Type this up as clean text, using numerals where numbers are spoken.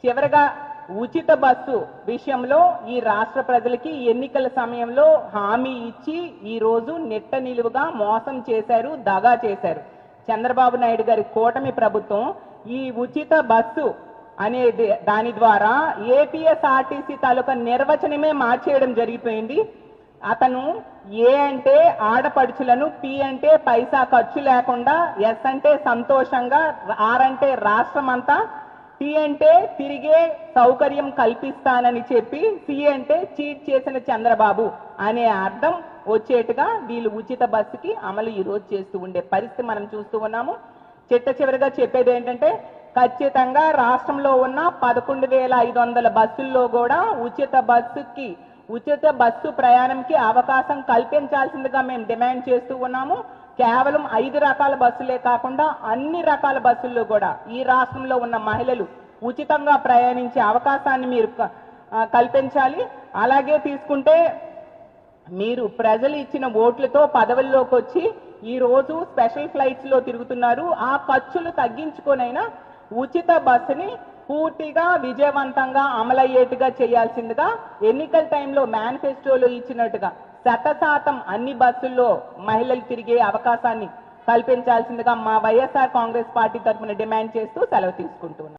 చివరగా ఉచిత బస్సు విషయంలో ఈ రాష్ట్ర ప్రజలకి ఎన్నికల సమయంలో హామీ ఇచ్చి ఈ రోజు నెట్ట నిలువుగా మోసం చేశారు, దగా చేశారు. చంద్రబాబు నాయుడు గారి కూటమి ప్రభుత్వం ఈ ఉచిత బస్సు అనేది దాని ద్వారా ఏపీఎస్ఆర్టీసీ తాలూకా నిర్వచనమే మార్చేయడం జరిగిపోయింది. అతను ఏ అంటే ఆడపడుచులను, పి అంటే పైసా ఖర్చు లేకుండా, ఎస్ అంటే సంతోషంగా, ఆర్ అంటే రాష్ట్రం అంతా, టి అంటే తిరిగే సౌకర్యం కల్పిస్తానని చెప్పి, సి అంటే చీట్ చేసిన చంద్రబాబు అనే అర్థం వచ్చేట్టుగా వీళ్ళు ఉచిత బస్సుకి అమలు ఈరోజు చేస్తూ ఉండే పరిస్థితి మనం చూస్తూ ఉన్నాము. చివరిగా చెప్పేది ఏంటంటే ఖచ్చితంగా రాష్ట్రంలో ఉన్న 11,500 బస్సుల్లో కూడా ఉచిత బస్సు ప్రయాణంకి అవకాశం కల్పించాల్సిందిగా మేము డిమాండ్ చేస్తూ ఉన్నాము. కేవలం 5 రకాల బస్సులే కాకుండా అన్ని రకాల బస్సుల్లో కూడా ఈ రాష్ట్రంలో ఉన్న మహిళలు ఉచితంగా ప్రయాణించే అవకాశాన్ని మీరు కల్పించాలి. అలాగే తీసుకుంటే మీరు ప్రజలు ఇచ్చిన ఓట్లతో పదవుల్లోకి వచ్చి ఈ రోజు స్పెషల్ ఫ్లైట్స్ లో తిరుగుతున్నారు. ఆ ఖర్చులు తగ్గించుకొనైనా ఉచిత బస్సుని పూర్తిగా విజయవంతంగా అమలయ్యేట్టుగా చేయాల్సిందిగా ఎన్నికల టైంలో మేనిఫెస్టోలో ఇచ్చినట్టుగా 100% అన్ని బస్సుల్లో మహిళలు తిరిగే అవకాశాన్ని కల్పించాల్సిందిగా మా వైఎస్ఆర్ కాంగ్రెస్ పార్టీ తరఫున డిమాండ్ చేస్తూ సెలవు తీసుకుంటున్నాం.